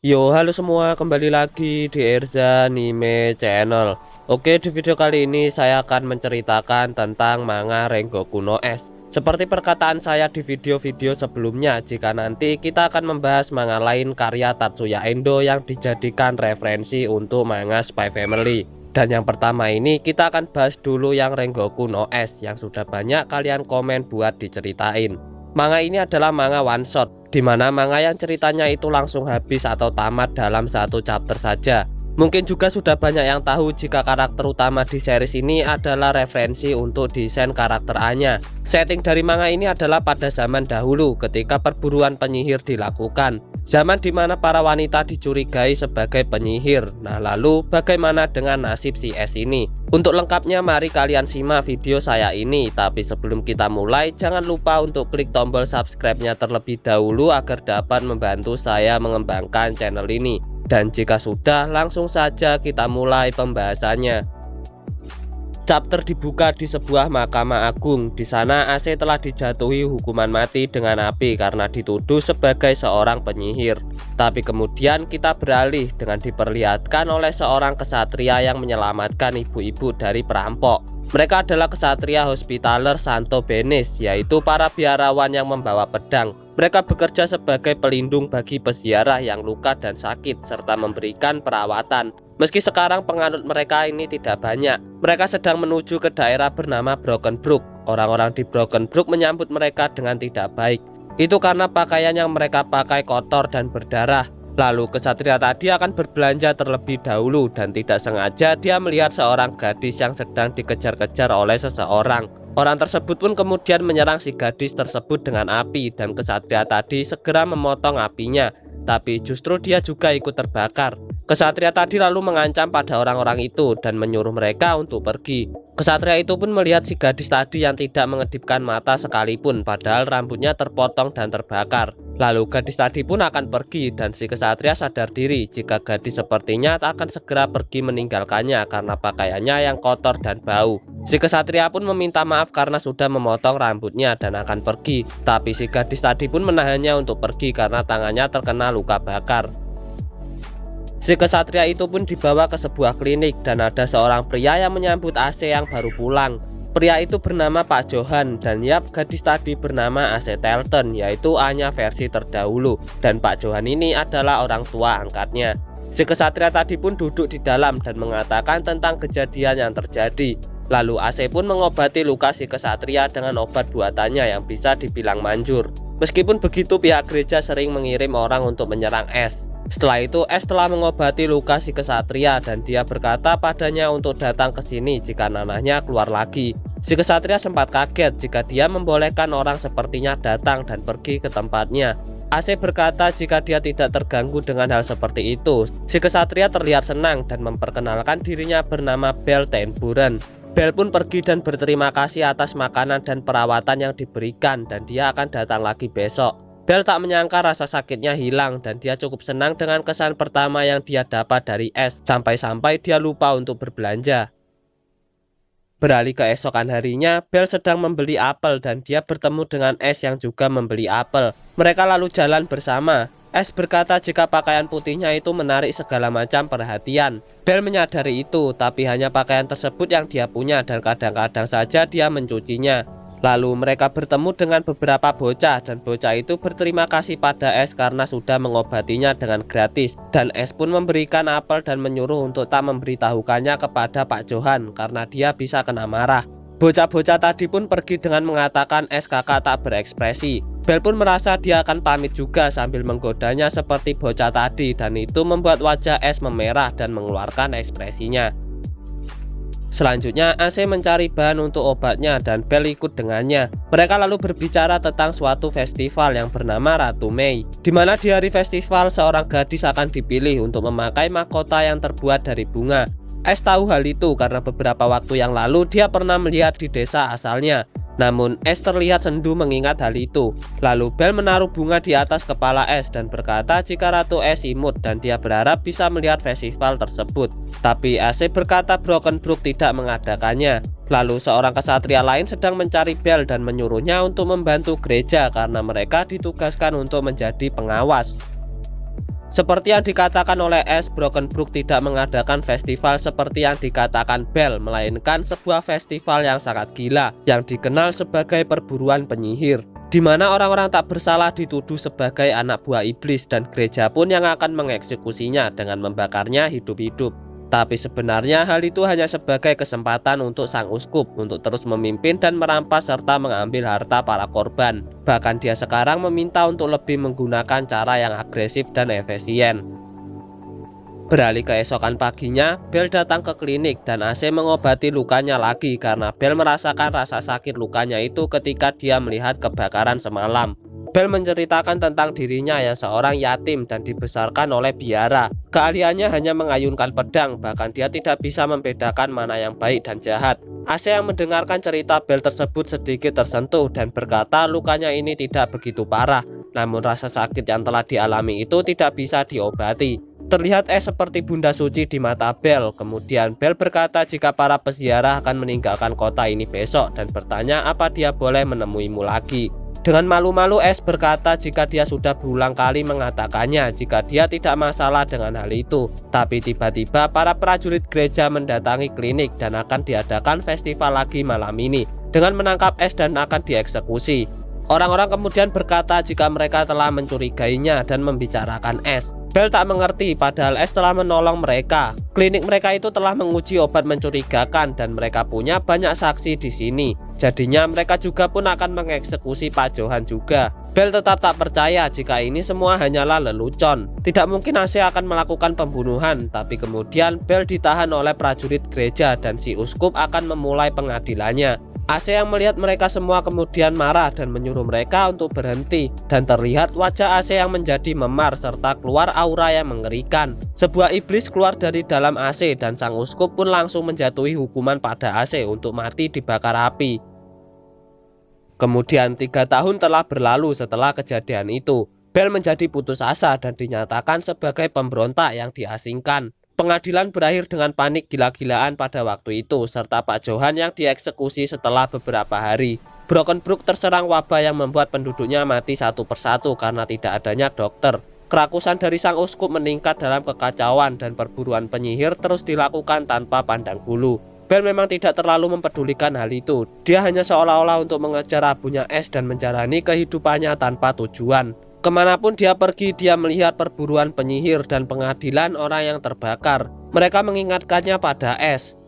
Halo semua, kembali lagi di Erza Anime Channel. Oke, di video kali ini saya akan menceritakan tentang manga Rengoku no S. Seperti perkataan saya di video-video sebelumnya, jika nanti kita akan membahas manga lain karya Tatsuya Endo yang dijadikan referensi untuk manga Spy Family. Dan yang pertama ini kita akan bahas dulu yang Rengoku no S yang sudah banyak kalian komen buat diceritain. Manga ini adalah manga one shot, di mana manga yang ceritanya itu langsung habis atau tamat dalam satu chapter saja. Mungkin juga sudah banyak yang tahu jika karakter utama di series ini adalah referensi untuk desain karakter A-nya. Setting dari manga ini adalah pada zaman dahulu ketika perburuan penyihir dilakukan. Zaman dimana para wanita dicurigai sebagai penyihir. Nah, lalu bagaimana dengan nasib si S ini? Untuk lengkapnya mari kalian simak video saya ini. Tapi sebelum kita mulai, jangan lupa untuk klik tombol subscribe-nya terlebih dahulu agar dapat membantu saya mengembangkan channel ini. Dan jika sudah, langsung saja kita mulai pembahasannya. Chapter dibuka di sebuah mahkamah agung. Di sana AC telah dijatuhi hukuman mati dengan api karena dituduh sebagai seorang penyihir. Tapi kemudian kita beralih dengan diperlihatkan oleh seorang kesatria yang menyelamatkan ibu-ibu dari perampok. Mereka adalah kesatria Hospitaler Santo Benes, yaitu para biarawan yang membawa pedang. Mereka bekerja sebagai pelindung bagi peziarah yang luka dan sakit serta memberikan perawatan. Meski sekarang penganut mereka ini tidak banyak, mereka sedang menuju ke daerah bernama Broken Brook. Orang-orang di Broken Brook menyambut mereka dengan tidak baik. Itu karena pakaian yang mereka pakai kotor dan berdarah. Lalu kesatria tadi akan berbelanja terlebih dahulu dan tidak sengaja dia melihat seorang gadis yang sedang dikejar-kejar oleh seseorang. Orang tersebut pun kemudian menyerang si gadis tersebut dengan api dan kesatria tadi segera memotong apinya. Tapi justru dia juga ikut terbakar. Kesatria tadi lalu mengancam pada orang-orang itu dan menyuruh mereka untuk pergi. Kesatria itu pun melihat si gadis tadi yang tidak mengedipkan mata sekalipun padahal rambutnya terpotong dan terbakar. Lalu gadis tadi pun akan pergi dan si kesatria sadar diri jika gadis sepertinya akan segera pergi meninggalkannya karena pakaiannya yang kotor dan bau. Si kesatria pun meminta maaf karena sudah memotong rambutnya dan akan pergi. Tapi si gadis tadi pun menahannya untuk pergi karena tangannya terkena luka bakar. Si kesatria itu pun dibawa ke sebuah klinik dan ada seorang pria yang menyambut AC yang baru pulang. Pria itu bernama Pak Johan dan gadis tadi bernama AC Telton, yaitu A-nya versi terdahulu. Dan Pak Johan ini adalah orang tua angkatnya. Si kesatria tadi pun duduk di dalam dan mengatakan tentang kejadian yang terjadi. Lalu AC pun mengobati luka si kesatria dengan obat buatannya yang bisa dibilang manjur. Meskipun begitu pihak gereja sering mengirim orang untuk menyerang S. Setelah itu S telah mengobati luka si kesatria dan dia berkata padanya untuk datang ke sini jika nanahnya keluar lagi. Si kesatria sempat kaget jika dia membolehkan orang sepertinya datang dan pergi ke tempatnya. AC berkata jika dia tidak terganggu dengan hal seperti itu. Si kesatria terlihat senang dan memperkenalkan dirinya bernama Bell Tenburen. Bell pun pergi dan berterima kasih atas makanan dan perawatan yang diberikan dan dia akan datang lagi besok. Bell tak menyangka rasa sakitnya hilang dan dia cukup senang dengan kesan pertama yang dia dapat dari S sampai-sampai dia lupa untuk berbelanja. Beralih keesokan harinya, Bell sedang membeli apel dan dia bertemu dengan S yang juga membeli apel. Mereka lalu jalan bersama. S berkata jika pakaian putihnya itu menarik segala macam perhatian. Bell menyadari itu, tapi hanya pakaian tersebut yang dia punya dan kadang-kadang saja dia mencucinya. Lalu mereka bertemu dengan beberapa bocah dan bocah itu berterima kasih pada S karena sudah mengobatinya dengan gratis. Dan S pun memberikan apel dan menyuruh untuk tak memberitahukannya kepada Pak Johan karena dia bisa kena marah. Bocah-bocah tadi pun pergi dengan mengatakan S kakak tak berekspresi. Bell pun merasa dia akan pamit juga sambil menggodanya seperti bocah tadi dan itu membuat wajah S memerah dan mengeluarkan ekspresinya. Selanjutnya AC mencari bahan untuk obatnya dan Bell ikut dengannya. Mereka lalu berbicara tentang suatu festival yang bernama Ratu Mei, di mana di hari festival seorang gadis akan dipilih untuk memakai mahkota yang terbuat dari bunga. S tahu hal itu karena beberapa waktu yang lalu dia pernah melihat di desa asalnya. Namun S terlihat sendu mengingat hal itu. Lalu Bell menaruh bunga di atas kepala S dan berkata jika Ratu S imut dan dia berharap bisa melihat festival tersebut. Tapi AC berkata Broken Brook tidak mengadakannya. Lalu seorang kesatria lain sedang mencari Bell dan menyuruhnya untuk membantu gereja karena mereka ditugaskan untuk menjadi pengawas. Seperti yang dikatakan oleh S, Broken Brook tidak mengadakan festival seperti yang dikatakan Bell, melainkan sebuah festival yang sangat gila yang dikenal sebagai perburuan penyihir, di mana orang-orang tak bersalah dituduh sebagai anak buah iblis dan gereja pun yang akan mengeksekusinya dengan membakarnya hidup-hidup. Tapi sebenarnya hal itu hanya sebagai kesempatan untuk sang uskup untuk terus memimpin dan merampas serta mengambil harta para korban. Bahkan dia sekarang meminta untuk lebih menggunakan cara yang agresif dan efisien. Beralih keesokan paginya, Bell datang ke klinik dan AC mengobati lukanya lagi karena Bell merasakan rasa sakit lukanya itu ketika dia melihat kebakaran semalam. Bell menceritakan tentang dirinya yang seorang yatim dan dibesarkan oleh biara. Keahliannya hanya mengayunkan pedang, bahkan dia tidak bisa membedakan mana yang baik dan jahat. AC yang mendengarkan cerita Bell tersebut sedikit tersentuh dan berkata lukanya ini tidak begitu parah, namun rasa sakit yang telah dialami itu tidak bisa diobati. Terlihat seperti Bunda Suci di mata Bell. Kemudian Bell berkata jika para peziarah akan meninggalkan kota ini besok dan bertanya apa dia boleh menemuimu lagi. Dengan malu-malu berkata jika dia sudah berulang kali mengatakannya jika dia tidak masalah dengan hal itu. Tapi tiba-tiba para prajurit gereja mendatangi klinik dan akan diadakan festival lagi malam ini dengan menangkap dan akan dieksekusi. Orang-orang kemudian berkata jika mereka telah mencurigainya dan membicarakan Bell tak mengerti padahal telah menolong mereka. Klinik mereka itu telah menguji obat mencurigakan dan mereka punya banyak saksi di sini. Jadinya mereka juga pun akan mengeksekusi Pak Johan juga. Bell tetap tak percaya jika ini semua hanyalah lelucon. Tidak mungkin AC akan melakukan pembunuhan, tapi kemudian Bell ditahan oleh prajurit gereja dan si uskup akan memulai pengadilannya. AC yang melihat mereka semua kemudian marah dan menyuruh mereka untuk berhenti, dan terlihat wajah AC yang menjadi memar serta keluar aura yang mengerikan. Sebuah iblis keluar dari dalam AC dan sang uskup pun langsung menjatuhi hukuman pada AC untuk mati dibakar api. Kemudian 3 tahun telah berlalu setelah kejadian itu. Bell menjadi putus asa dan dinyatakan sebagai pemberontak yang diasingkan. Pengadilan berakhir dengan panik gila-gilaan pada waktu itu, serta Pak Johan yang dieksekusi setelah beberapa hari. Broken Brook terserang wabah yang membuat penduduknya mati satu persatu karena tidak adanya dokter. Kerakusan dari sang uskup meningkat dalam kekacauan dan perburuan penyihir terus dilakukan tanpa pandang bulu. Bell memang tidak terlalu mempedulikan hal itu. Dia hanya seolah-olah untuk mengejar abunya dan menjalani kehidupannya tanpa tujuan. Kemanapun dia pergi, dia melihat perburuan penyihir dan pengadilan orang yang terbakar. Mereka mengingatkannya pada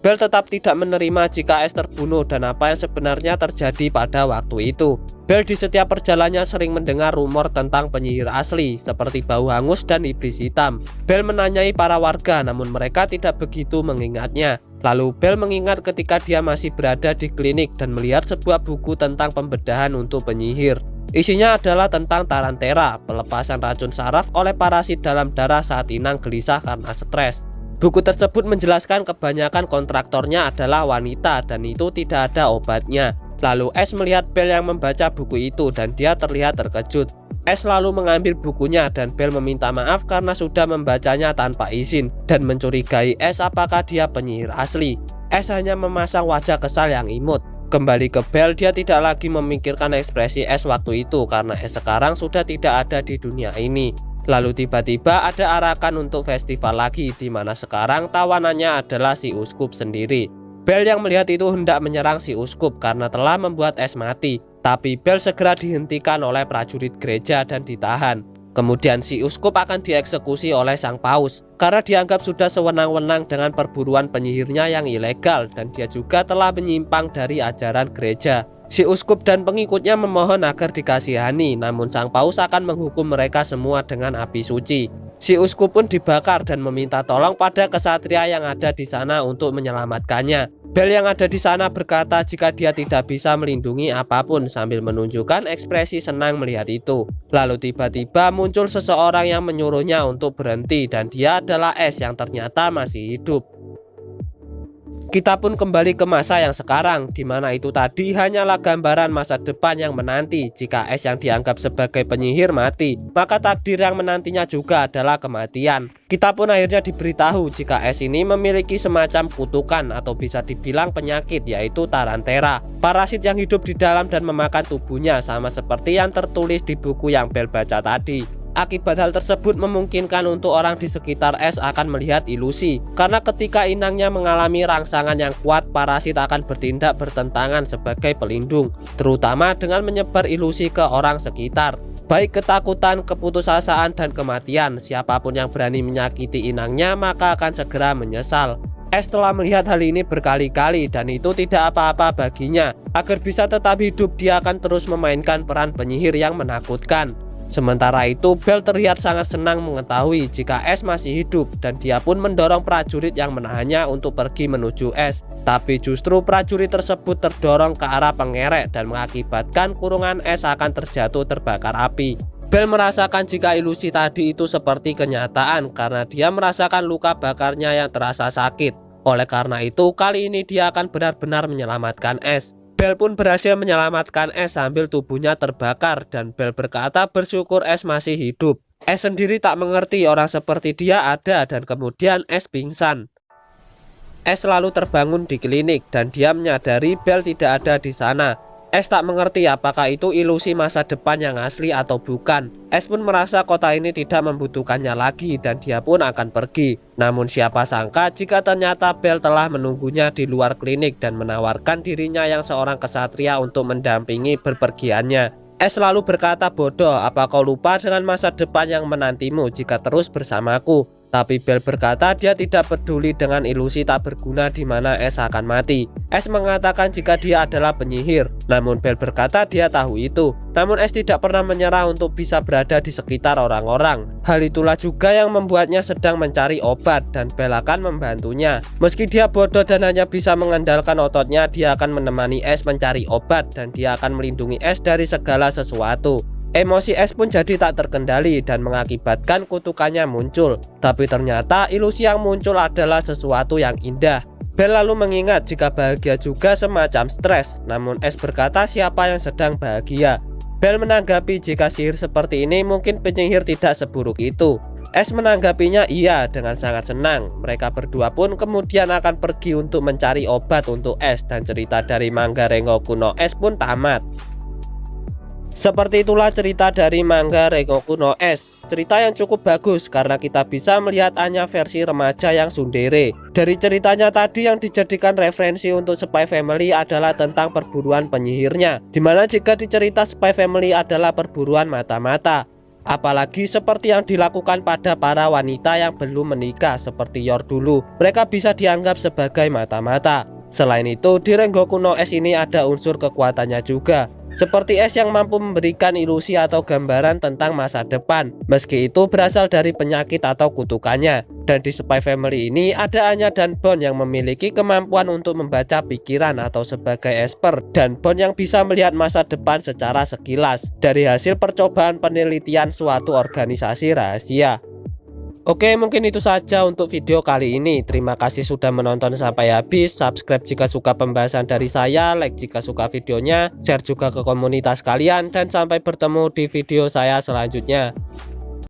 Bell tetap tidak menerima jika terbunuh dan apa yang sebenarnya terjadi pada waktu itu. Bell di setiap perjalanannya sering mendengar rumor tentang penyihir asli, seperti bau hangus dan iblis hitam. Bell menanyai para warga, namun mereka tidak begitu mengingatnya. Lalu Bell mengingat ketika dia masih berada di klinik dan melihat sebuah buku tentang pembedahan untuk penyihir. Isinya adalah tentang tarantera, pelepasan racun saraf oleh parasit dalam darah saat inang gelisah karena stres. Buku tersebut menjelaskan kebanyakan kontraktornya adalah wanita dan itu tidak ada obatnya. Lalu melihat Bell yang membaca buku itu dan dia terlihat terkejut. Lalu mengambil bukunya dan Bell meminta maaf karena sudah membacanya tanpa izin dan mencurigai apakah dia penyihir asli. Hanya memasang wajah kesal yang imut. Kembali ke Bell, dia tidak lagi memikirkan ekspresi waktu itu karena sekarang sudah tidak ada di dunia ini. Lalu tiba-tiba ada arakan untuk festival lagi, di mana sekarang tawanannya adalah si uskup sendiri. Bell yang melihat itu hendak menyerang si uskup karena telah membuat mati. Tapi Bell segera dihentikan oleh prajurit gereja dan ditahan. Kemudian si uskup akan dieksekusi oleh sang paus karena dianggap sudah sewenang-wenang dengan perburuan penyihirnya yang ilegal dan dia juga telah menyimpang dari ajaran gereja. Si uskup dan pengikutnya memohon agar dikasihani, namun sang paus akan menghukum mereka semua dengan api suci. Si uskup pun dibakar dan meminta tolong pada kesatria yang ada di sana untuk menyelamatkannya. Bell yang ada di sana berkata jika dia tidak bisa melindungi apapun sambil menunjukkan ekspresi senang melihat itu. Lalu tiba-tiba muncul seseorang yang menyuruhnya untuk berhenti dan dia adalah yang ternyata masih hidup. Kita pun kembali ke masa yang sekarang, di mana itu tadi hanyalah gambaran masa depan yang menanti. Jika yang dianggap sebagai penyihir mati, maka takdir yang menantinya juga adalah kematian. Kita pun akhirnya diberitahu jika ini memiliki semacam kutukan atau bisa dibilang penyakit, yaitu tarantera, parasit yang hidup di dalam dan memakan tubuhnya, sama seperti yang tertulis di buku yang Bell baca tadi. Akibat hal tersebut memungkinkan untuk orang di sekitar es akan melihat ilusi, karena ketika inangnya mengalami rangsangan yang kuat, parasit akan bertindak bertentangan sebagai pelindung, terutama dengan menyebar ilusi ke orang sekitar. Baik ketakutan, keputusasaan, dan kematian, siapapun yang berani menyakiti inangnya maka akan segera menyesal. Es telah melihat hal ini berkali-kali dan itu tidak apa-apa baginya. Agar bisa tetap hidup, dia akan terus memainkan peran penyihir yang menakutkan. Sementara itu, Bel terlihat sangat senang mengetahui jika es masih hidup dan dia pun mendorong prajurit yang menahannya untuk pergi menuju es. Tapi justru prajurit tersebut terdorong ke arah pengerek dan mengakibatkan kurungan es akan terjatuh terbakar api. Bel merasakan jika ilusi tadi itu seperti kenyataan karena dia merasakan luka bakarnya yang terasa sakit. Oleh karena itu, kali ini dia akan benar-benar menyelamatkan es. Bel pun berhasil menyelamatkan es sambil tubuhnya terbakar dan Bel berkata bersyukur es masih hidup. Es sendiri tak mengerti orang seperti dia ada dan kemudian es pingsan. Es lalu terbangun di klinik dan dia menyadari Bel tidak ada di sana. Es tak mengerti apakah itu ilusi masa depan yang asli atau bukan. Es pun merasa kota ini tidak membutuhkannya lagi dan dia pun akan pergi. Namun siapa sangka jika ternyata Bel telah menunggunya di luar klinik dan menawarkan dirinya yang seorang kesatria untuk mendampingi berpergiannya. Es lalu berkata, bodoh, apa kau lupa dengan masa depan yang menantimu jika terus bersamaku? Tapi Bel berkata dia tidak peduli dengan ilusi tak berguna di mana es akan mati. Es mengatakan jika dia adalah penyihir, namun Bel berkata dia tahu itu. Namun es tidak pernah menyerah untuk bisa berada di sekitar orang-orang. Hal itulah juga yang membuatnya sedang mencari obat dan Bel akan membantunya. Meski dia bodoh dan hanya bisa mengandalkan ototnya, dia akan menemani es mencari obat dan dia akan melindungi es dari segala sesuatu. Emosi es pun jadi tak terkendali dan mengakibatkan kutukannya muncul. Tapi ternyata ilusi yang muncul adalah sesuatu yang indah. Bel lalu mengingat jika bahagia juga semacam stres. Namun es berkata siapa yang sedang bahagia. Bel menanggapi jika sihir seperti ini mungkin penyihir tidak seburuk itu. Es menanggapinya iya dengan sangat senang. Mereka berdua pun kemudian akan pergi untuk mencari obat untuk es dan cerita dari manga Rengoku no Es pun tamat. Seperti itulah cerita dari manga Rengoku no Es. Cerita yang cukup bagus karena kita bisa melihat Anya versi remaja yang tsundere. Dari ceritanya tadi yang dijadikan referensi untuk Spy Family adalah tentang perburuan penyihirnya, dimana jika dicerita Spy Family adalah perburuan mata-mata. Apalagi seperti yang dilakukan pada para wanita yang belum menikah seperti Yor dulu, mereka bisa dianggap sebagai mata-mata. Selain itu, di Rengoku no Es ini ada unsur kekuatannya juga, seperti es yang mampu memberikan ilusi atau gambaran tentang masa depan, meski itu berasal dari penyakit atau kutukannya. Dan di Spy Family ini ada Anya dan Bon yang memiliki kemampuan untuk membaca pikiran atau sebagai esper, dan Bon yang bisa melihat masa depan secara sekilas dari hasil percobaan penelitian suatu organisasi rahasia. Oke, mungkin itu saja untuk video kali ini. Terima kasih sudah menonton sampai habis. Subscribe jika suka pembahasan dari saya, like jika suka videonya, share juga ke komunitas kalian, dan sampai bertemu di video saya selanjutnya.